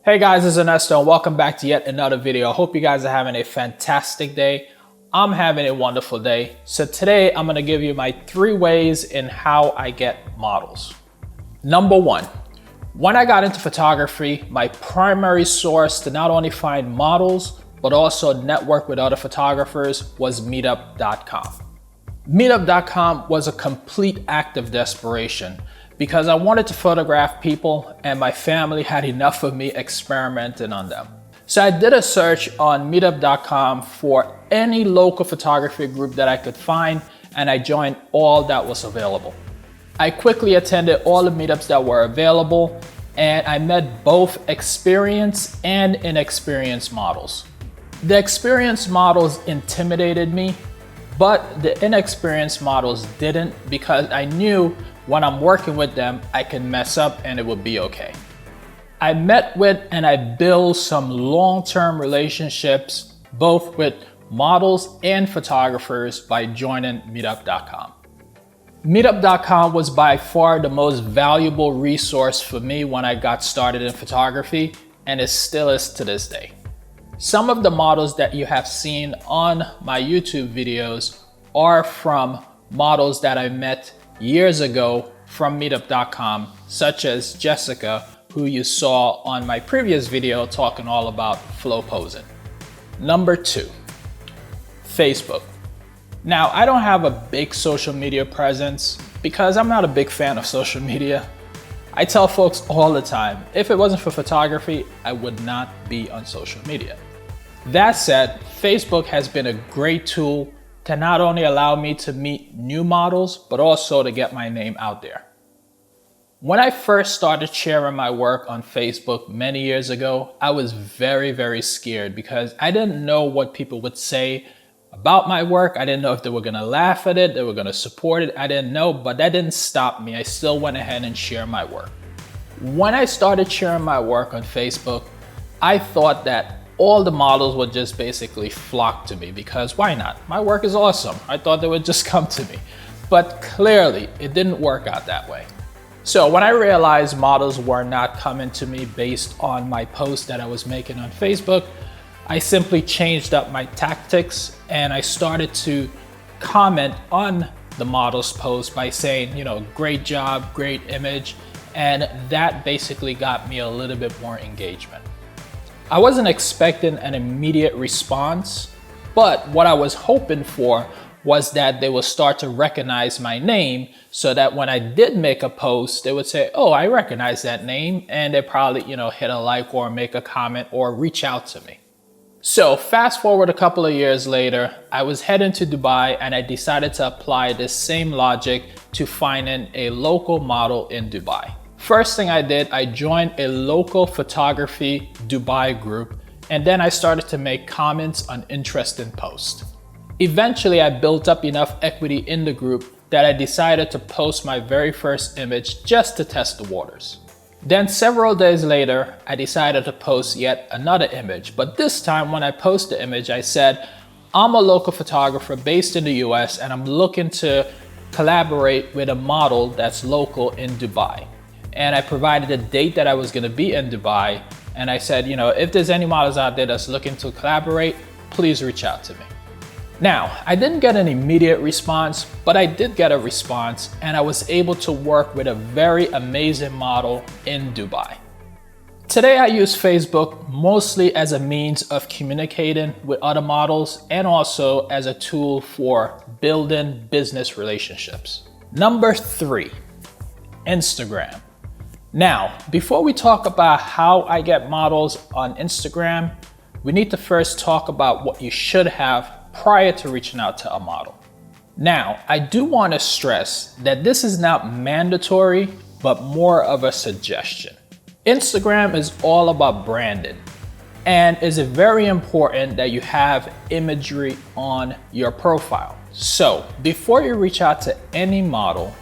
Hey guys, this is Ernesto and welcome back to yet another video. I hope you guys are having a fantastic day. I'm having a wonderful day. So today I'm gonna give you my 3 ways in how I get models. Number 1, when I got into photography, my primary source to not only find models, but also network with other photographers was meetup.com. Meetup.com was a complete act of desperation because I wanted to photograph people and my family had enough of me experimenting on them. So I did a search on meetup.com for any local photography group that I could find, and I joined all that was available. I quickly attended all the meetups that were available, and I met both experienced and inexperienced models. The experienced models intimidated me, but the inexperienced models didn't, because I knew when I'm working with them, I can mess up and it would be okay. I met with and I built some long-term relationships, both with models and photographers, by joining meetup.com. Meetup.com was by far the most valuable resource for me when I got started in photography, and it still is to this day. Some of the models that you have seen on my YouTube videos are from models that I met years ago from meetup.com, such as Jessica, who you saw on my previous video talking all about flow posing. Number 2, Facebook. Now, I don't have a big social media presence because I'm not a big fan of social media. I tell folks all the time, if it wasn't for photography, I would not be on social media. That said, Facebook has been a great tool to not only allow me to meet new models, but also to get my name out there. When I first started sharing my work on Facebook many years ago, I was very scared because I didn't know what people would say about my work. I didn't know if they were gonna laugh at it, they were gonna support it, I didn't know, but that didn't stop me. I still went ahead and shared my work. When I started sharing my work on Facebook, I thought that all the models would just basically flock to me because why not? My work is awesome. I thought they would just come to me. But clearly, it didn't work out that way. So when I realized models were not coming to me based on my post that I was making on Facebook, I simply changed up my tactics and I started to comment on the model's post by saying, you know, great job, great image. And that basically got me a little bit more engagement. I wasn't expecting an immediate response, but what I was hoping for was that they would start to recognize my name so that when I did make a post, they would say, oh, I recognize that name. And they probably, hit a like or make a comment or reach out to me. So fast forward a couple of years later, I was heading to Dubai and I decided to apply this same logic to finding a local model in Dubai. First thing I did, I joined a local photography Dubai group, and then I started to make comments on interesting posts. Eventually, I built up enough equity in the group that I decided to post my very first image just to test the waters. Then several days later, I decided to post yet another image, but this time when I post the image, I said, I'm a local photographer based in the US and I'm looking to collaborate with a model that's local in Dubai. And I provided a date that I was gonna be in Dubai. And I said, if there's any models out there that's looking to collaborate, please reach out to me. Now, I didn't get an immediate response, but I did get a response and I was able to work with a very amazing model in Dubai. Today, I use Facebook mostly as a means of communicating with other models and also as a tool for building business relationships. Number 3, Instagram. Now, before we talk about how I get models on Instagram, we need to first talk about what you should have prior to reaching out to a model. Now, I do want to stress that this is not mandatory, but more of a suggestion. Instagram is all about branding, and it's very important that you have imagery on your profile. So before you reach out to any model,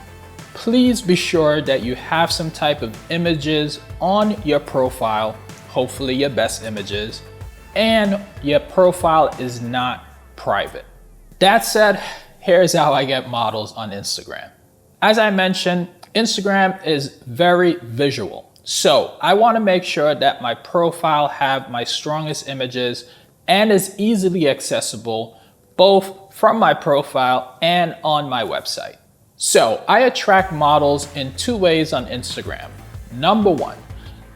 please be sure that you have some type of images on your profile, hopefully your best images, and your profile is not private. That said, here's how I get models on Instagram. As I mentioned, Instagram is very visual. So I want to make sure that my profile have my strongest images and is easily accessible both from my profile and on my website. So I attract models in two ways on Instagram. Number one,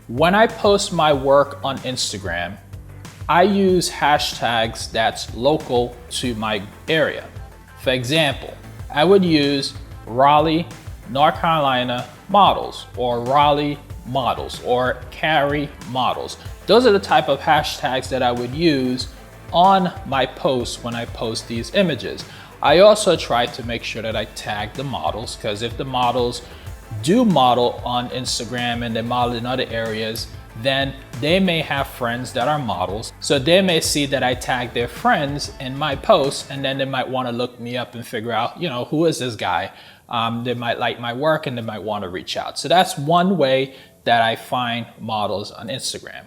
when I post my work on Instagram, I use hashtags that's local to my area. For example, I would use Raleigh, North Carolina models, or Raleigh models, or Cary models. Those are the type of hashtags that I would use on my posts when I post these images. I also try to make sure that I tag the models, because if the models do model on Instagram and they model in other areas, then they may have friends that are models. So they may see that I tag their friends in my posts, and then they might want to look me up and figure out, who is this guy? They might like my work and they might want to reach out. So that's one way that I find models on Instagram.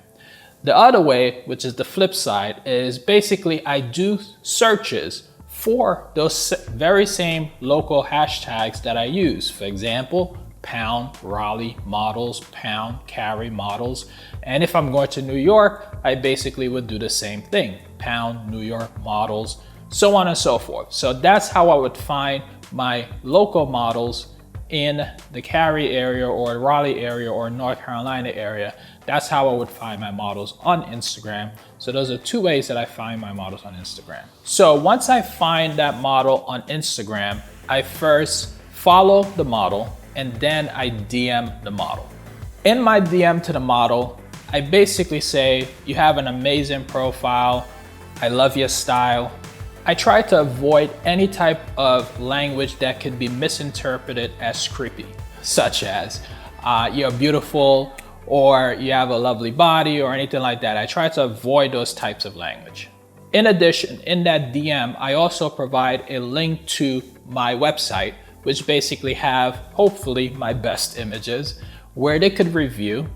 The other way, which is the flip side, is basically I do searches for those very same local hashtags that I use. For example, pound Raleigh models, pound Cary models. And if I'm going to New York, I basically would do the same thing, pound New York models, so on and so forth. So that's how I would find my local models in the Cary area or Raleigh area or North Carolina area. That's how I would find my models on Instagram. So those are two ways that I find my models on Instagram. So once I find that model on Instagram, I first follow the model and then I DM the model. In my DM to the model, I basically say, you have an amazing profile. I love your style. I try to avoid any type of language that could be misinterpreted as creepy, such as you're beautiful or you have a lovely body or anything like that. I try to avoid those types of language. In addition, in that DM, I also provide a link to my website, which basically have hopefully my best images where they could review.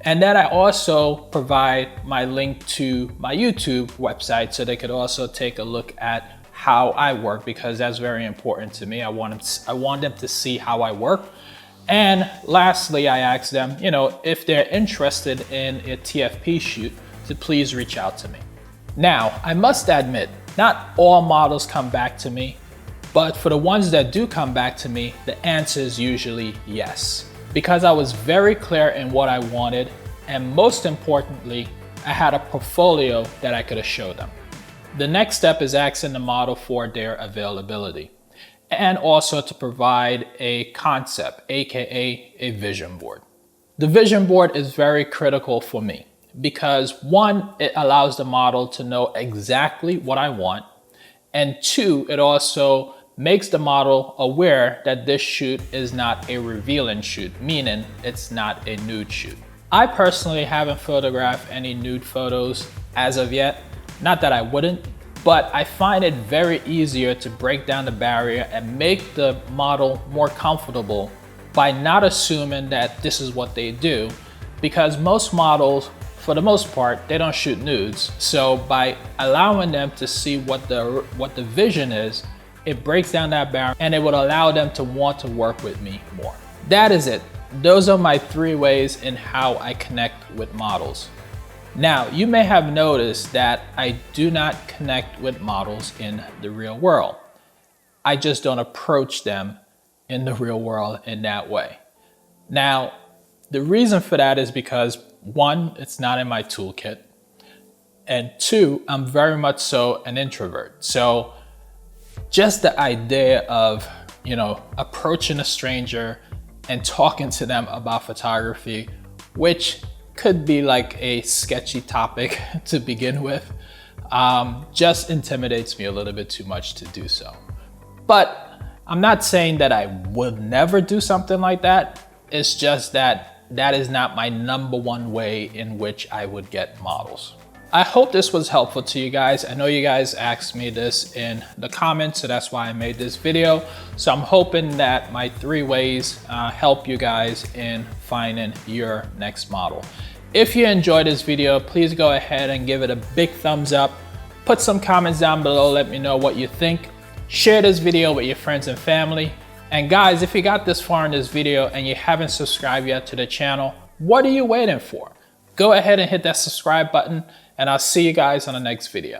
And then I also provide my link to my YouTube website so they could also take a look at how I work, because that's very important to me. I want them to see how I work. And lastly, I ask them, if they're interested in a TFP shoot, to please reach out to me. Now, I must admit, not all models come back to me, but for the ones that do come back to me, the answer is usually yes. Because I was very clear in what I wanted, and most importantly, I had a portfolio that I could show them. The next step is asking the model for their availability, and also to provide a concept, aka a vision board. The vision board is very critical for me because one, it allows the model to know exactly what I want, and two, it also makes the model aware that this shoot is not a revealing shoot, meaning it's not a nude shoot. I personally haven't photographed any nude photos as of yet. Not that I wouldn't, but I find it very easier to break down the barrier and make the model more comfortable by not assuming that this is what they do, because most models, for the most part, they don't shoot nudes. So by allowing them to see what the vision is, it breaks down that barrier and it would allow them to want to work with me more. That is it. Those are my 3 ways in how I connect with models. Now, you may have noticed that I do not connect with models in the real world. I just don't approach them in the real world in that way. Now, the reason for that is because 1, it's not in my toolkit, and 2, I'm very much so an introvert. So just the idea of, approaching a stranger and talking to them about photography, which could be like a sketchy topic to begin with, just intimidates me a little bit too much to do so. But I'm not saying that I would never do something like that. It's just that that is not my #1 way in which I would get models. I hope this was helpful to you guys. I know you guys asked me this in the comments, so that's why I made this video. So I'm hoping that my 3 ways help you guys in finding your next model. If you enjoyed this video, please go ahead and give it a big thumbs up. Put some comments down below, let me know what you think. Share this video with your friends and family. And guys, if you got this far in this video and you haven't subscribed yet to the channel, What are you waiting for? Go ahead and hit that subscribe button, and I'll see you guys on the next video.